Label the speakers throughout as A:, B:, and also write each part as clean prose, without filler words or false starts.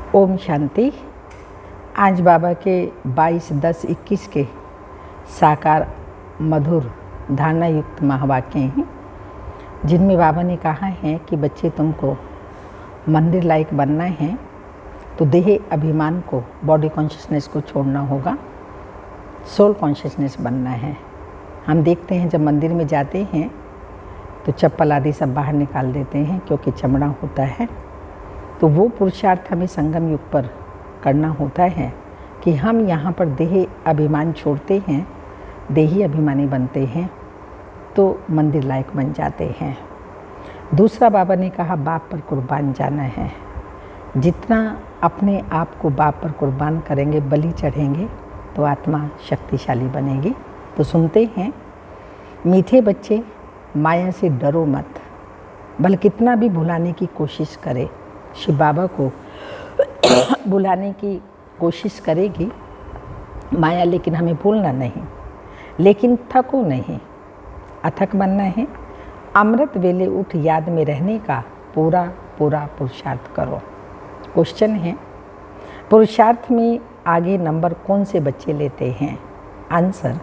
A: ओम शांति। आज बाबा के 22-10-21 के साकार मधुर धारणा युक्त महावाक्य हैं, जिनमें बाबा ने कहा है कि बच्चे तुमको मंदिर लायक बनना है तो देह अभिमान को, बॉडी कॉन्शियसनेस को छोड़ना होगा, सोल कॉन्शियसनेस बनना है। हम देखते हैं जब मंदिर में जाते हैं तो चप्पल आदि सब बाहर निकाल देते हैं क्योंकि चमड़ा होता है। तो वो पुरुषार्थ हमें संगम युग पर करना होता है कि हम यहाँ पर देह अभिमान छोड़ते हैं, देही अभिमानी बनते हैं तो मंदिर लायक बन जाते हैं। दूसरा बाबा ने कहा बाप पर कुर्बान जाना है। जितना अपने आप को बाप पर कुर्बान करेंगे, बलि चढ़ेंगे तो आत्मा शक्तिशाली बनेगी। तो सुनते हैं, मीठे बच्चे माया से डरो मत। भले कितना भी भुलाने की कोशिश करे, शिव बाबा को बुलाने की कोशिश करेगी माया, लेकिन हमें भूलना नहीं, लेकिन थको नहीं, अथक बनना है। अमृत वेले उठ याद में रहने का पूरा पुरुषार्थ करो। क्वेश्चन है, पुरुषार्थ में आगे नंबर कौन से बच्चे लेते हैं? आंसर,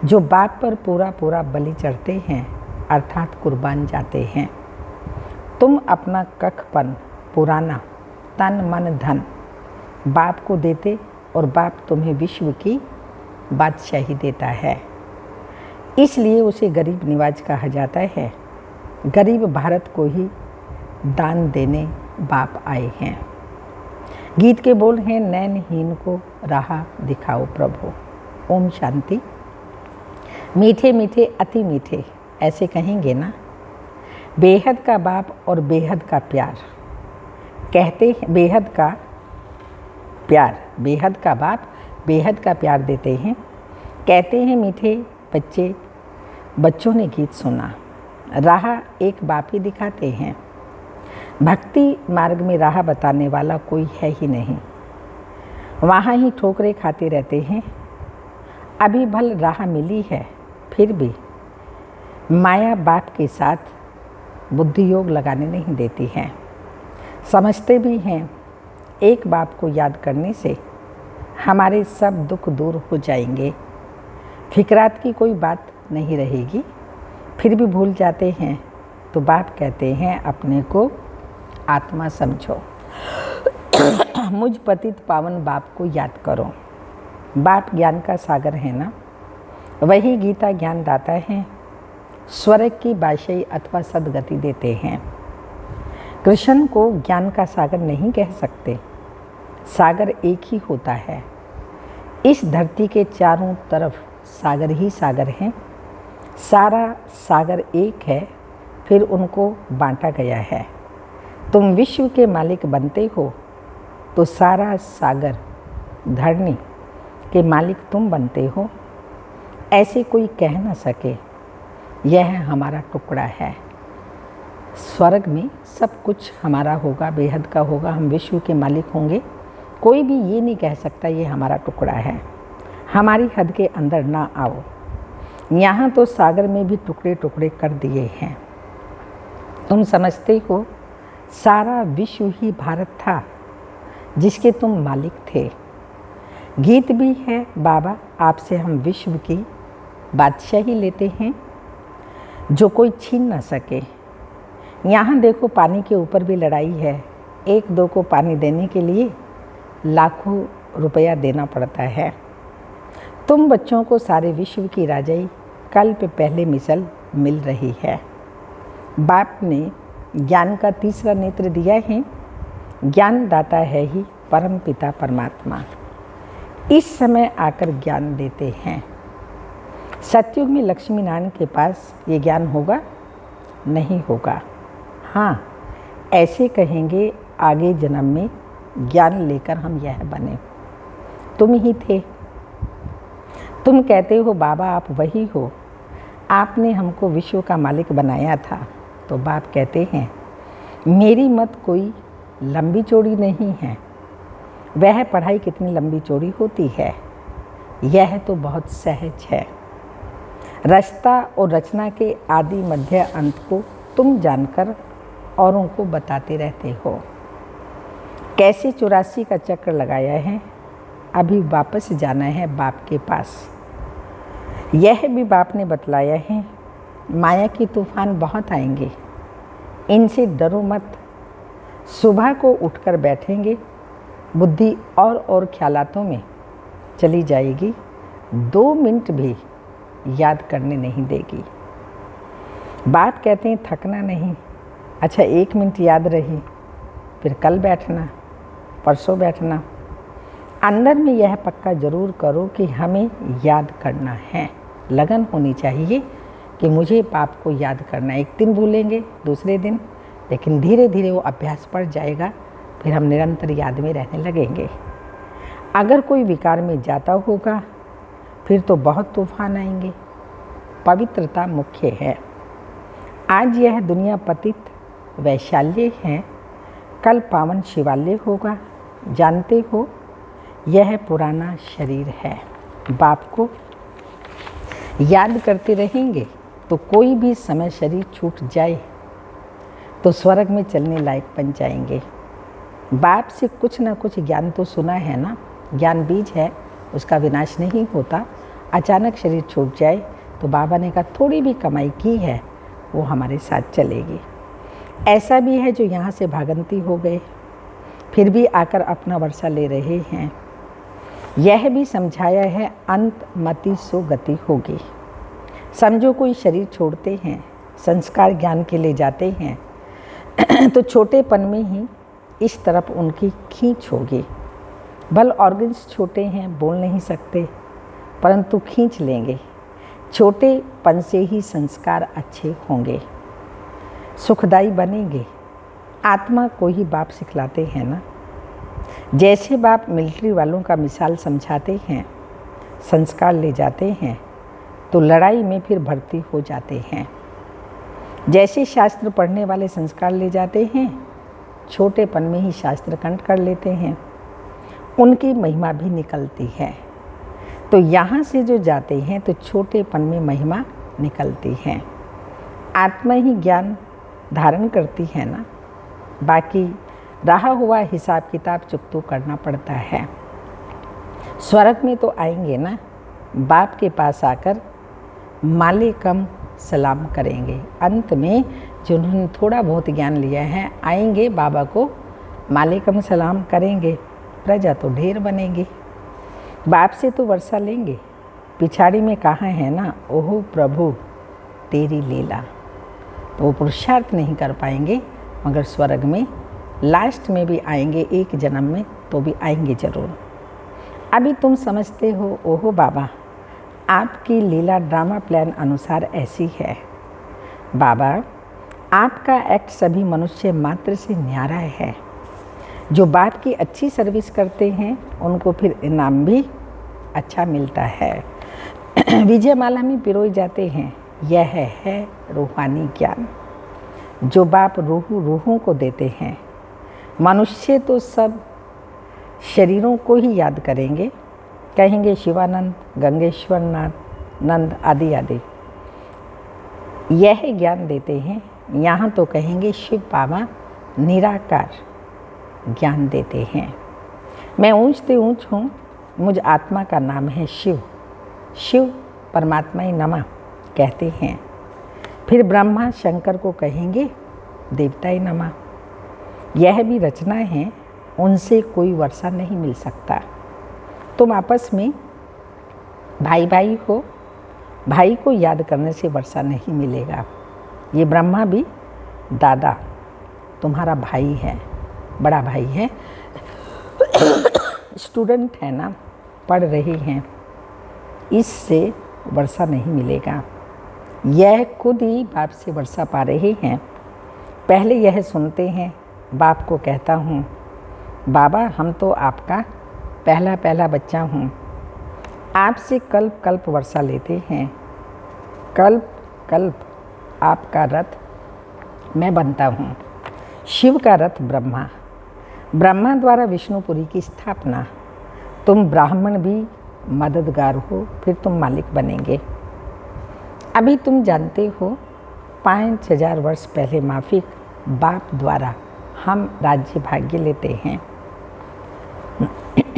A: जो बाप पर पूरा बलि चढ़ते हैं, अर्थात कुर्बान जाते हैं। तुम अपना कखपन, पुराना तन मन धन बाप को देते और बाप तुम्हें विश्व की बादशाही देता है, इसलिए उसे गरीब निवाज कहा जाता है। गरीब भारत को ही दान देने बाप आए हैं। गीत के बोल हैं, नैनहीन को राह दिखाओ प्रभु। ओम शांति। मीठे मीठे अति मीठे, ऐसे कहेंगे ना। बेहद का बाप और बेहद का प्यार कहते हैं, बेहद का प्यार, बेहद का बाप बेहद का प्यार देते हैं। कहते हैं मीठे बच्चे, बच्चों ने गीत सुना, राह एक बाप ही दिखाते हैं। भक्ति मार्ग में राह बताने वाला कोई है ही नहीं, वहाँ ही ठोकरें खाते रहते हैं। अभी भल राह मिली है, फिर भी माया बाप के साथ बुद्धि योग लगाने नहीं देती है। समझते भी हैं एक बाप को याद करने से हमारे सब दुख दूर हो जाएंगे, फिक्रात की कोई बात नहीं रहेगी। फिर भी भूल जाते हैं तो बाप कहते हैं अपने को आत्मा समझो। मुझ पतित पावन बाप को याद करो। बाप ज्ञान का सागर है ना, वही गीता ज्ञान दाता है। स्वर्ग की बादशाही अथवा सदगति देते हैं। कृष्ण को ज्ञान का सागर नहीं कह सकते, सागर एक ही होता है। इस धरती के चारों तरफ सागर ही सागर हैं। सारा सागर एक है, फिर उनको बांटा गया है। तुम विश्व के मालिक बनते हो तो सारा सागर धरनी के मालिक तुम बनते हो। ऐसे कोई कह न सके यह हमारा टुकड़ा है। स्वर्ग में सब कुछ हमारा होगा, बेहद का होगा, हम विश्व के मालिक होंगे। कोई भी ये नहीं कह सकता ये हमारा टुकड़ा है। हमारी हद के अंदर ना आओ। यहाँ तो सागर में भी टुकड़े टुकड़े कर दिए हैं। तुम समझते हो सारा विश्व ही भारत था जिसके तुम मालिक थे। गीत भी है, बाबा आपसे हम विश्व की बादशाही लेते हैं जो कोई छीन न सके। यहाँ देखो पानी के ऊपर भी लड़ाई है। एक दो को पानी देने के लिए लाखों रुपया देना पड़ता है। तुम बच्चों को सारे विश्व की राजाई कल्प पहले मिसल मिल रही है। बाप ने ज्ञान का तीसरा नेत्र दिया है। ज्ञान दाता है ही परम पिता परमात्मा। इस समय आकर ज्ञान देते हैं। सतयुग में लक्ष्मी नारायण के पास ये ज्ञान होगा? नहीं होगा। हाँ, ऐसे कहेंगे आगे जन्म में ज्ञान लेकर हम यह बने। तुम ही थे। तुम कहते हो बाबा आप वही हो, आपने हमको विश्व का मालिक बनाया था। तो बाप कहते हैं मेरी मत कोई लंबी चौड़ी नहीं है। वह पढ़ाई कितनी लंबी चौड़ी होती है, यह तो बहुत सहज है। रचता और रचना के आदि मध्य अंत को तुम जानकर औरों को बताते रहते हो। कैसे 84 का चक्र लगाया है, अभी वापस जाना है बाप के पास। यह भी बाप ने बतलाया है, माया के तूफान बहुत आएंगे, इनसे डरो मत। सुबह को उठकर बैठेंगे, बुद्धि और ख्यालातों में चली जाएगी, 2 मिनट भी याद करने नहीं देगी। बाप कहते हैं थकना नहीं। अच्छा 1 मिनट याद रही, फिर कल बैठना, परसों बैठना। अंदर में यह पक्का ज़रूर करो कि हमें याद करना है। लगन होनी चाहिए कि मुझे बाप को याद करना है। एक दिन भूलेंगे, दूसरे दिन, लेकिन धीरे धीरे वो अभ्यास पड़ जाएगा, फिर हम निरंतर याद में रहने लगेंगे। अगर कोई विकार में जाता होगा फिर तो बहुत तूफान आएंगे। पवित्रता मुख्य है। आज यह दुनिया पतित वैशाल्य है, कल पावन शिवालय होगा। जानते हो यह पुराना शरीर है। बाप को याद करते रहेंगे तो कोई भी समय शरीर छूट जाए तो स्वर्ग में चलने लायक बन जाएंगे। बाप से कुछ ना कुछ ज्ञान तो सुना है ना। ज्ञान बीज है, उसका विनाश नहीं होता। अचानक शरीर छूट जाए तो बाबा ने कहा थोड़ी भी कमाई की है वो हमारे साथ चलेगी। ऐसा भी है जो यहाँ से भागंती हो गए, फिर भी आकर अपना वर्षा ले रहे हैं। यह भी समझाया है अंत मति सो गति होगी। समझो कोई शरीर छोड़ते हैं, संस्कार ज्ञान के लिए जाते हैं तो छोटेपन में ही इस तरफ उनकी खींच होगी। बल ऑर्गन्स छोटे हैं, बोल नहीं सकते, परंतु खींच लेंगे। छोटेपन से ही संस्कार अच्छे होंगे, सुखदायी बनेंगे। आत्मा को ही बाप सिखलाते हैं ना। जैसे बाप मिलिट्री वालों का मिसाल समझाते हैं, संस्कार ले जाते हैं तो लड़ाई में फिर भर्ती हो जाते हैं। जैसे शास्त्र पढ़ने वाले संस्कार ले जाते हैं, छोटेपन में ही शास्त्र कंठ कर लेते हैं, उनकी महिमा भी निकलती है। तो यहाँ से जो जाते हैं तो छोटेपन में महिमा निकलती है। आत्मा ही ज्ञान धारण करती है ना। बाकी रहा हुआ हिसाब किताब चुकतो करना पड़ता है। स्वर्ग में तो आएंगे ना, बाप के पास आकर मालेकम सलाम करेंगे। अंत में जिन्होंने थोड़ा बहुत ज्ञान लिया है आएंगे, बाबा को मालेकम सलाम करेंगे, प्रजा तो ढेर बनेगी। बाप से तो वर्षा लेंगे। पिछाड़ी में कहा है ना, ओहो प्रभु तेरी लीला। तो वो पुरुषार्थ नहीं कर पाएंगे, मगर स्वर्ग में लास्ट में भी आएंगे, एक जन्म में तो भी आएंगे ज़रूर। अभी तुम समझते हो, ओहो बाबा आपकी लीला ड्रामा प्लान अनुसार ऐसी है। बाबा आपका एक्ट सभी मनुष्य मात्र से न्यारा है। जो बाप की अच्छी सर्विस करते हैं उनको फिर इनाम भी अच्छा मिलता है। विजयमाला में पिरोए जाते हैं। यह है रूहानी ज्ञान जो बाप रूहों को देते हैं। मनुष्य तो सब शरीरों को ही याद करेंगे, कहेंगे शिवानंद, गंगेश्वर नाथ, नंद आदि आदि। यह ज्ञान देते हैं। यहाँ तो कहेंगे शिव बाबा निराकार ज्ञान देते हैं। मैं ऊंच से ऊंच हूँ, मुझ आत्मा का नाम है शिव। शिव परमात्मा ही नमः कहते हैं। फिर ब्रह्मा शंकर को कहेंगे देवता ही नमः। यह भी रचना है, उनसे कोई वर्षा नहीं मिल सकता। तुम आपस में भाई भाई हो, भाई को याद करने से वर्षा नहीं मिलेगा। ये ब्रह्मा भी दादा तुम्हारा भाई है, बड़ा भाई है। स्टूडेंट है ना, पढ़ रहे हैं, इससे वर्षा नहीं मिलेगा। यह खुद ही बाप से वर्षा पा रहे हैं। पहले यह सुनते हैं, बाप को कहता हूँ बाबा हम तो आपका पहला बच्चा हूँ। आपसे कल्प कल्प वर्षा लेते हैं। कल्प कल्प आपका रथ मैं बनता हूँ। शिव का रथ ब्रह्मा, ब्रह्मा द्वारा विष्णुपुरी की स्थापना। तुम ब्राह्मण भी मददगार हो, फिर तुम मालिक बनेंगे। अभी तुम जानते हो 5000 वर्ष पहले माफिक बाप द्वारा हम राज्य भाग्य लेते हैं।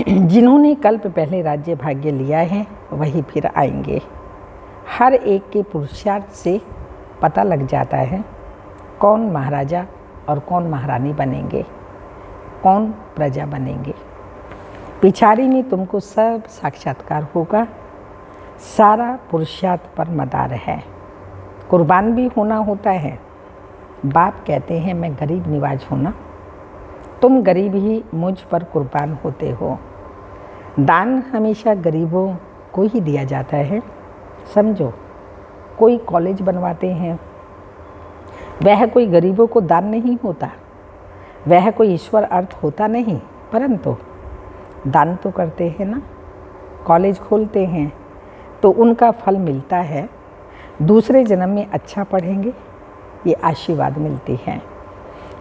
A: जिन्होंने कल्प पहले राज्य भाग्य लिया है वही फिर आएंगे। हर एक के पुरुषार्थ से पता लग जाता है कौन महाराजा और कौन महारानी बनेंगे, कौन प्रजा बनेंगे। पिछाड़ी में तुमको सब साक्षात्कार होगा। सारा पुरुषार्थ पर मदार है। कुर्बान भी होना होता है। बाप कहते हैं मैं गरीब निवाज हूँ ना, तुम गरीब ही मुझ पर कुर्बान होते हो। दान हमेशा गरीबों को ही दिया जाता है। समझो, कोई कॉलेज बनवाते हैं, वह कोई गरीबों को दान नहीं होता, वह कोई ईश्वर अर्थ होता नहीं, परंतु दान तो करते हैं ना। कॉलेज खोलते हैं तो उनका फल मिलता है। दूसरे जन्म में अच्छा पढ़ेंगे, ये आशीर्वाद मिलती हैं।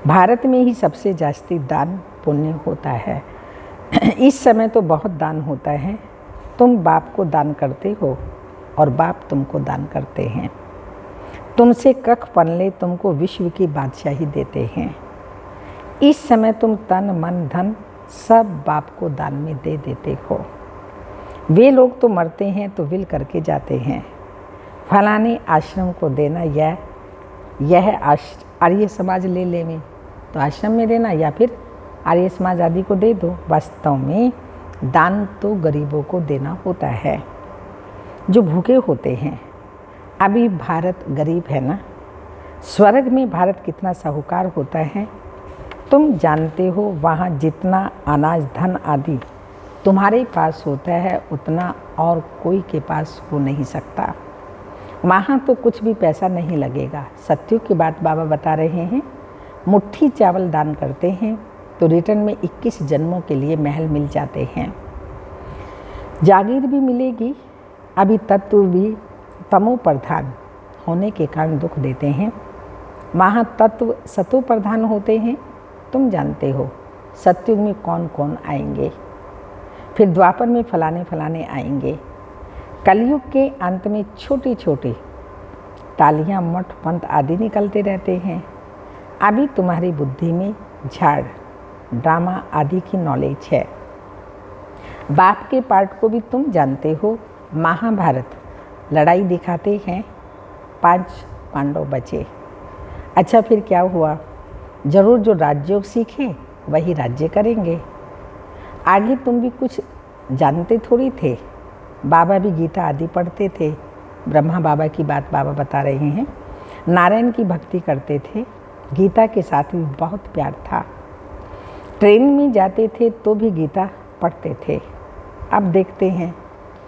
A: भारत में ही सबसे जास्ती दान पुण्य होता है। इस समय तो बहुत दान होता है। तुम बाप को दान करते हो और बाप तुमको दान करते हैं। तुमसे कख पनले तुमको विश्व की बादशाही देते हैं। इस समय तुम तन मन धन सब बाप को दान में दे देते हो। वे लोग तो मरते हैं तो विल करके जाते हैं, फलाने आश्रम को देना, यह आर्य समाज ले लेवे तो आश्रम में देना, या फिर आर्य समाज आदि को दे दो। वास्तव में दान तो गरीबों को देना होता है जो भूखे होते हैं। अभी भारत गरीब है ना, स्वर्ग में भारत कितना साहूकार होता है तुम जानते हो। वहाँ जितना अनाज धन आदि तुम्हारे पास होता है उतना और कोई के पास हो नहीं सकता। वहाँ तो कुछ भी पैसा नहीं लगेगा। सत्युग की बात बाबा बता रहे हैं। मुट्ठी चावल दान करते हैं तो रिटर्न में 21 जन्मों के लिए महल मिल जाते हैं, जागीर भी मिलेगी। अभी तत्व भी तमो प्रधान होने के कारण दुख देते हैं। वहाँ तत्व सतो प्रधान होते हैं। तुम जानते हो सत्युग में कौन कौन आएंगे, फिर द्वापर में फलाने फलाने आएंगे। कलयुग के अंत में छोटी छोटी टालियाँ मठ पंथ आदि निकलते रहते हैं। अभी तुम्हारी बुद्धि में झाड़ ड्रामा आदि की नॉलेज है। बाप के पार्ट को भी तुम जानते हो। महाभारत लड़ाई दिखाते हैं, 5 पांडव बचे। अच्छा फिर क्या हुआ? जरूर जो राजयोग सीखे वही राज्य करेंगे। आगे तुम भी कुछ जानते थोड़ी थे। बाबा भी गीता आदि पढ़ते थे। ब्रह्मा बाबा की बात बाबा बता रहे हैं। नारायण की भक्ति करते थे। गीता के साथ भी बहुत प्यार था। ट्रेन में जाते थे तो भी गीता पढ़ते थे। अब देखते हैं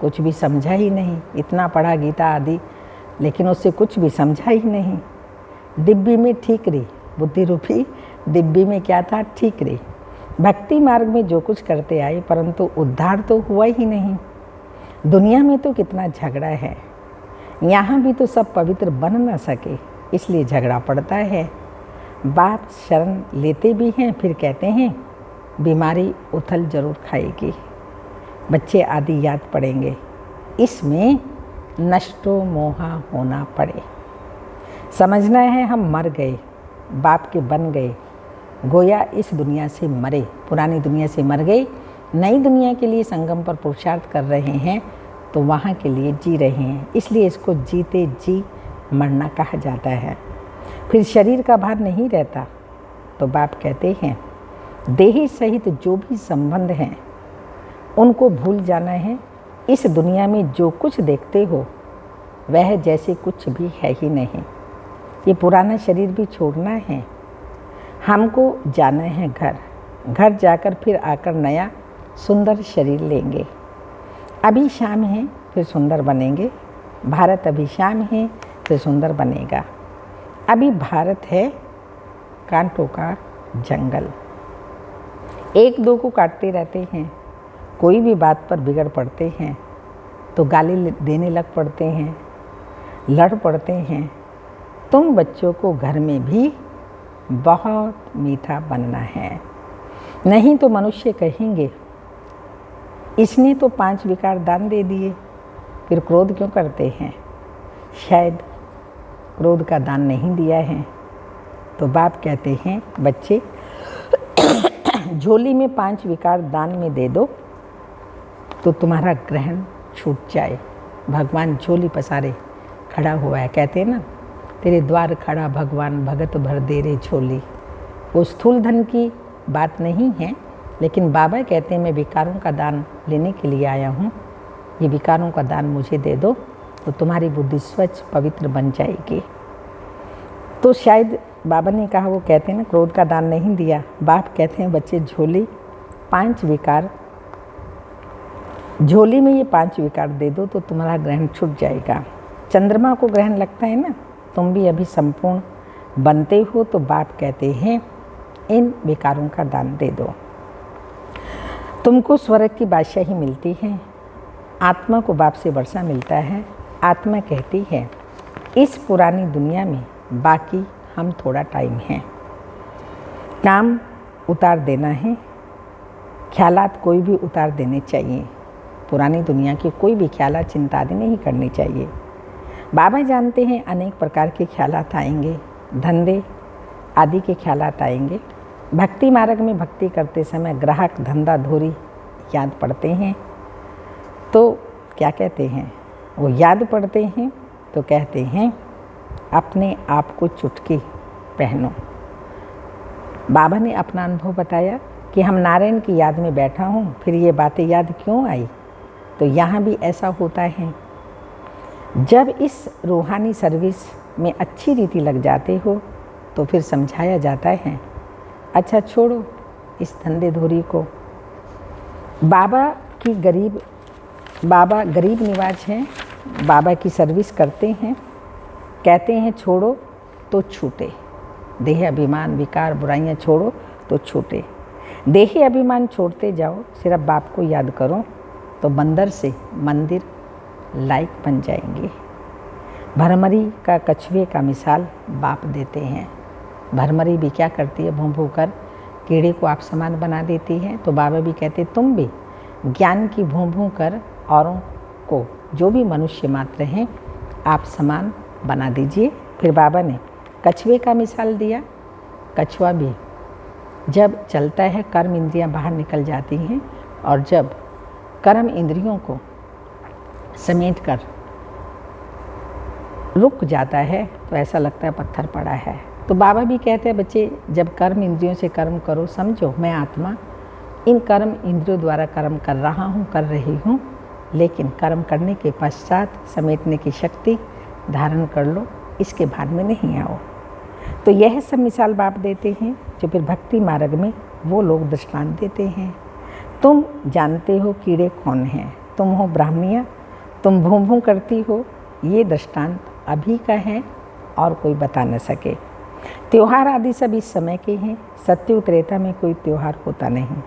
A: कुछ भी समझा ही नहीं। इतना पढ़ा गीता आदि, लेकिन उससे कुछ भी समझा ही नहीं। डिब्बी में ठीक रही, बुद्धि रूपी डिब्बी में क्या था? ठीक रही। भक्ति मार्ग में जो कुछ करते आए परंतु उद्धार तो हुआ ही नहीं। दुनिया में तो कितना झगड़ा है, यहाँ भी तो सब पवित्र बन न सके, इसलिए झगड़ा पड़ता है। बाप शरण लेते भी हैं, फिर कहते हैं बीमारी उथल जरूर खाएगी, बच्चे आदि याद पड़ेंगे। इसमें नष्टो मोहा होना पड़े। समझना है हम मर गए, बाप के बन गए, गोया इस दुनिया से मरे, पुरानी दुनिया से मर गए, नई दुनिया के लिए संगम पर पुरुषार्थ कर रहे हैं, तो वहाँ के लिए जी रहे हैं। इसलिए इसको जीते जी मरना कहा जाता है। फिर शरीर का भार नहीं रहता। तो बाप कहते हैं देही सहित जो भी संबंध हैं उनको भूल जाना है। इस दुनिया में जो कुछ देखते हो वह जैसे कुछ भी है ही नहीं। ये पुराना शरीर भी छोड़ना है। हमको जाना है घर, घर जाकर फिर आकर नया सुंदर शरीर लेंगे। अभी शाम है फिर सुंदर बनेंगे। भारत अभी शाम है फिर सुंदर बनेगा। अभी भारत है कांटों का जंगल, एक दो को काटते रहते हैं। कोई भी बात पर बिगड़ पड़ते हैं तो गाली देने लग पड़ते हैं, लड़ पड़ते हैं। तुम बच्चों को घर में भी बहुत मीठा बनना है, नहीं तो मनुष्य कहेंगे इसने तो 5 विकार दान दे दिए, फिर क्रोध क्यों करते हैं? शायद क्रोध का दान नहीं दिया है। तो बाप कहते हैं बच्चे झोली में 5 विकार दान में दे दो तो तुम्हारा ग्रहण छूट जाए। भगवान झोली पसारे खड़ा हुआ है, कहते हैं ना, तेरे द्वार खड़ा भगवान भगत भर दे रे झोली। वो स्थूल धन की बात नहीं है, लेकिन बाबा कहते हैं मैं विकारों का दान लेने के लिए आया हूँ, ये विकारों का दान मुझे दे दो तो तुम्हारी बुद्धि स्वच्छ पवित्र बन जाएगी। तो शायद बाबा ने कहा, वो कहते हैं ना क्रोध का दान नहीं दिया। बाप कहते हैं बच्चे झोली 5 विकार, झोली में ये 5 विकार दे दो तो तुम्हारा ग्रहण छूट जाएगा। चंद्रमा को ग्रहण लगता है ना, तुम भी अभी संपूर्ण बनते हो, तो बाप कहते हैं इन विकारों का दान दे दो। तुमको स्वर्ग की बादशाही मिलती है, आत्मा को बाप से वर्षा मिलता है। आत्मा कहती है इस पुरानी दुनिया में बाकी हम थोड़ा टाइम है, काम उतार देना है, ख्यालात कोई भी उतार देने चाहिए। पुरानी दुनिया के कोई भी ख्यालात चिंता आदि नहीं करनी चाहिए। बाबा जानते हैं अनेक प्रकार के ख्यालात आएंगे, धंधे आदि के ख्यालात आएंगे। भक्ति मार्ग में भक्ति करते समय ग्राहक धंधा धोरी याद पड़ते हैं तो क्या कहते हैं, वो याद पड़ते हैं तो कहते हैं अपने आप को चुटकी पहनो। बाबा ने अपना अनुभव बताया कि हम नारायण की याद में बैठा हूँ, फिर ये बातें याद क्यों आई। तो यहाँ भी ऐसा होता है, जब इस रूहानी सर्विस में अच्छी रीति लग जाते हो तो फिर समझाया जाता है अच्छा छोड़ो इस धंधे धोरी को। बाबा गरीब निवाज हैं, बाबा की सर्विस करते हैं, कहते हैं छोड़ो तो छूटे, देह अभिमान विकार बुराइयां छोड़ो तो छूटे। देह अभिमान छोड़ते जाओ, सिर्फ बाप को याद करो तो बंदर से मंदिर लायक बन जाएंगे। भरमरी का कछुए का मिसाल बाप देते हैं। भरमरी भी क्या करती है, भूं भूं कर कीड़े को आप समान बना देती है। तो बाबा भी कहते तुम भी ज्ञान की भूं भूं कर औरों को, जो भी मनुष्य मात्र हैं, आप समान बना दीजिए। फिर बाबा ने कछुए का मिसाल दिया। कछुआ भी जब चलता है कर्म इंद्रियां बाहर निकल जाती हैं, और जब कर्म इंद्रियों को समेट कर रुक जाता है तो ऐसा लगता है पत्थर पड़ा है। तो बाबा भी कहते हैं बच्चे जब कर्म इंद्रियों से कर्म करो, समझो मैं आत्मा इन कर्म इंद्रियों द्वारा कर्म कर रहा हूँ, कर रही हूँ, लेकिन कर्म करने के पश्चात समेटने की शक्ति धारण कर लो, इसके भान में नहीं आओ। तो यह सब मिसाल बाप देते हैं, जो फिर भक्ति मार्ग में वो लोग दृष्टांत देते हैं। तुम जानते हो कीड़े कौन हैं, तुम हो ब्राह्मणियाँ, तुम भूं भूं करती हो, ये दृष्टांत अभी का है और कोई बता न सके। त्योहार आदि सब इस समय के हैं, सत्युग त्रेता में कोई त्योहार होता नहीं,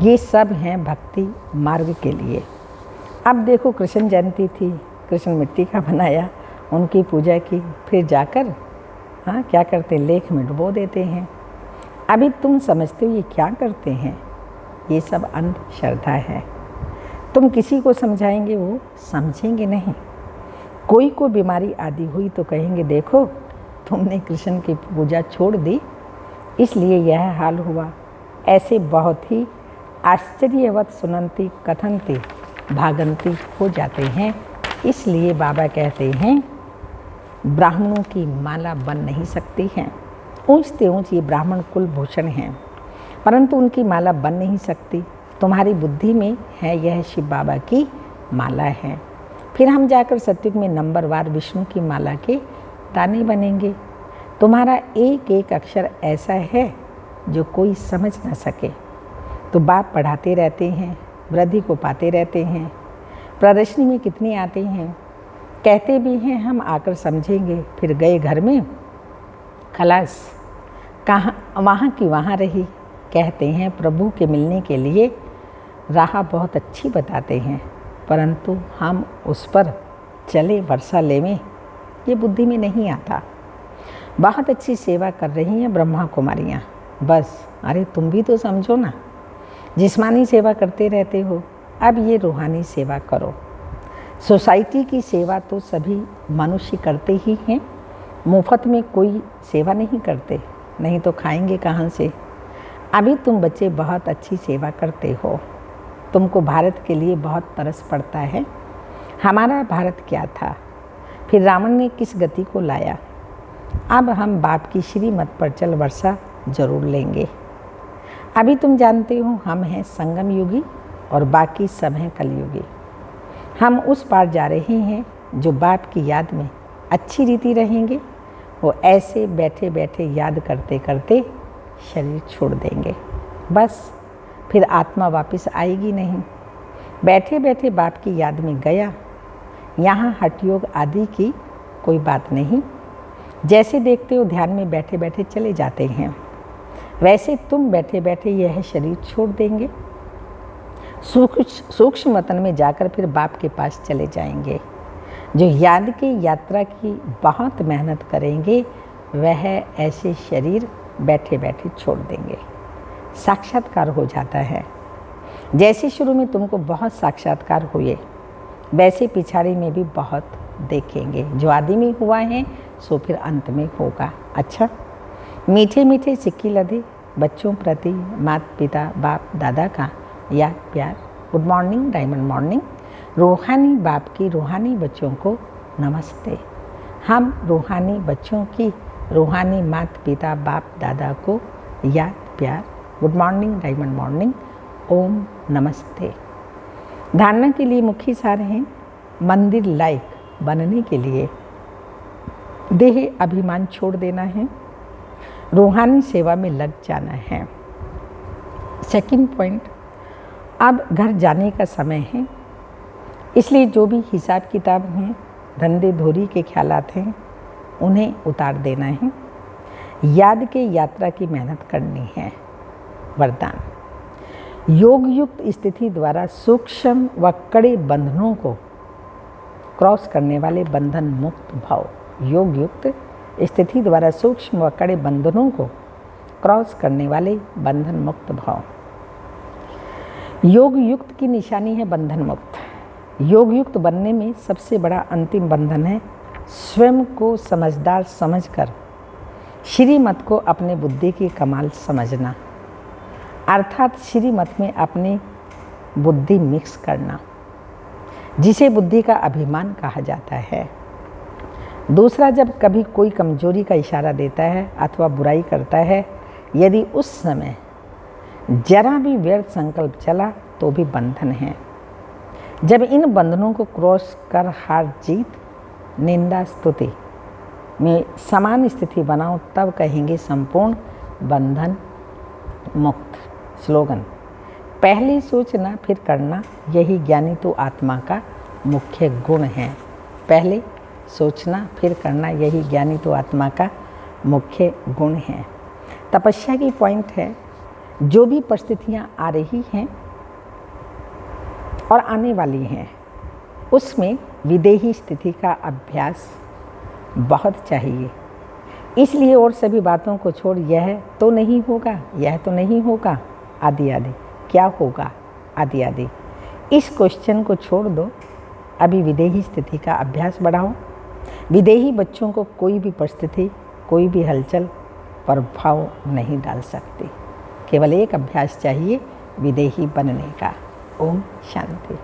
A: ये सब हैं भक्ति मार्ग के लिए। अब देखो कृष्ण जयंती थी, कृष्ण मिट्टी का बनाया, उनकी पूजा की, फिर जाकर क्या करते, लेख में डुबो देते हैं। अभी तुम समझते हो ये क्या करते हैं, ये सब अंधश्रद्धा है। तुम किसी को समझाएंगे वो समझेंगे नहीं। कोई को बीमारी आदि हुई तो कहेंगे देखो तुमने कृष्ण की पूजा छोड़ दी, इसलिए यह हाल हुआ। ऐसे बहुत ही आश्चर्यवत सुनंती कथनती भागंती हो जाते हैं। इसलिए बाबा कहते हैं ब्राह्मणों की माला बन नहीं सकती है। ऊंचते ऊंच ये ब्राह्मण कुल भूषण हैं, परंतु उनकी माला बन नहीं सकती। तुम्हारी बुद्धि में है यह शिव बाबा की माला है। फिर हम जाकर सत्युग में नंबरवार विष्णु की माला के दानी बनेंगे। तुम्हारा एक एक अक्षर ऐसा है जो कोई समझ न सके। तो बाप पढ़ाते रहते हैं, वृद्धि को पाते रहते हैं। प्रदर्शनी में कितने आते हैं, कहते भी हैं हम आकर समझेंगे, फिर गए घर में खलास, कहाँ वहाँ की वहाँ रही। कहते हैं प्रभु के मिलने के लिए राह बहुत अच्छी बताते हैं, परंतु हम उस पर चले वर्षा लेवें, ये बुद्धि में नहीं आता। बहुत अच्छी सेवा कर रही हैं ब्रह्मा कुमारियाँ, बस अरे तुम भी तो समझो ना, जिस्मानी सेवा करते रहते हो, अब ये रूहानी सेवा करो। सोसाइटी की सेवा तो सभी मनुष्य करते ही हैं, मुफ्त में कोई सेवा नहीं करते, नहीं तो खाएंगे कहाँ से। अभी तुम बच्चे बहुत अच्छी सेवा करते हो, तुमको भारत के लिए बहुत तरस पड़ता है। हमारा भारत क्या था, फिर रावण ने किस गति को लाया। अब हम बाप की श्रीमत पर चल वर्षा जरूर लेंगे। अभी तुम जानते हो हम हैं संगम युगी और बाकी सब हैं कलयुगी। हम उस पार जा रहे हैं जो बाप की याद में अच्छी रीति रहेंगे, वो ऐसे बैठे बैठे याद करते करते शरीर छोड़ देंगे। बस फिर आत्मा वापस आएगी नहीं। बैठे बैठे बाप की याद में गया। यहाँ हठ योग आदि की कोई बात नहीं। जैसे देखते हो ध्यान में बैठे बैठे चले जाते हैं, वैसे तुम बैठे बैठे यह शरीर छोड़ देंगे। सूक्ष्म वतन में जाकर फिर बाप के पास चले जाएंगे। जो याद की यात्रा की बहुत मेहनत करेंगे वह ऐसे शरीर बैठे बैठे छोड़ देंगे। साक्षात्कार हो जाता है। जैसे शुरू में तुमको बहुत साक्षात्कार हुए, वैसे पिछाड़ी में भी बहुत देखेंगे। जो आदि में हुआ है सो फिर अंत में होगा। अच्छा, मीठे मीठे सिक्की लदे बच्चों प्रति माता पिता बाप दादा का याद प्यार। Good morning, diamond morning. रूहानी बाप की रूहानी बच्चों को नमस्ते। हम रूहानी बच्चों की रूहानी माता पिता बाप दादा को याद प्यार। Good morning, diamond morning. ओम नमस्ते। धारणा के लिए मुख्य सार हैं, मंदिर लायक बनने के लिए देह अभिमान छोड़ देना है, रूहानी सेवा में लग जाना है। सेकंड पॉइंट, अब घर जाने का समय है, इसलिए जो भी हिसाब किताब हैं, धंधे धोरी के ख्यालात हैं, उन्हें उतार देना है। याद के यात्रा की मेहनत करनी है। वरदान, योग युक्त स्थिति द्वारा सूक्ष्म व कड़े बंधनों को क्रॉस करने वाले बंधन मुक्त भाव। योग युक्त स्थिति द्वारा सूक्ष्म व कड़े बंधनों को क्रॉस करने वाले बंधन मुक्त भाव। योग युक्त की निशानी है बंधन मुक्त। योग युक्त बनने में सबसे बड़ा अंतिम बंधन है स्वयं को समझदार समझकर श्रीमत को अपने बुद्धि की कमाल समझना, अर्थात श्रीमत में अपनी बुद्धि मिक्स करना, जिसे बुद्धि का अभिमान कहा जाता है। दूसरा, जब कभी कोई कमजोरी का इशारा देता है अथवा बुराई करता है, यदि उस समय जरा भी व्यर्थ संकल्प चला तो भी बंधन है। जब इन बंधनों को क्रॉस कर हार जीत निंदा स्तुति में समान स्थिति बनाओ, तब कहेंगे संपूर्ण बंधन मुक्त। स्लोगन, पहले सोचना फिर करना, यही ज्ञानी तो आत्मा का मुख्य गुण है। पहले सोचना फिर करना, यही ज्ञानी तो आत्मा का मुख्य गुण है। तपस्या की पॉइंट है, जो भी परिस्थितियाँ आ रही हैं और आने वाली हैं, उसमें विदेही स्थिति का अभ्यास बहुत चाहिए। इसलिए और सभी बातों को छोड़ यह तो नहीं होगा, यह तो नहीं होगा आदि आदि, क्या होगा आदि आदि, इस क्वेश्चन को छोड़ दो। अभी विदेही स्थिति का अभ्यास बढ़ाओ। विदेही बच्चों को कोई भी परिस्थिति, कोई भी हलचल प्रभाव नहीं डाल सकती। केवल एक अभ्यास चाहिए विदेही बनने का। ओम शांति।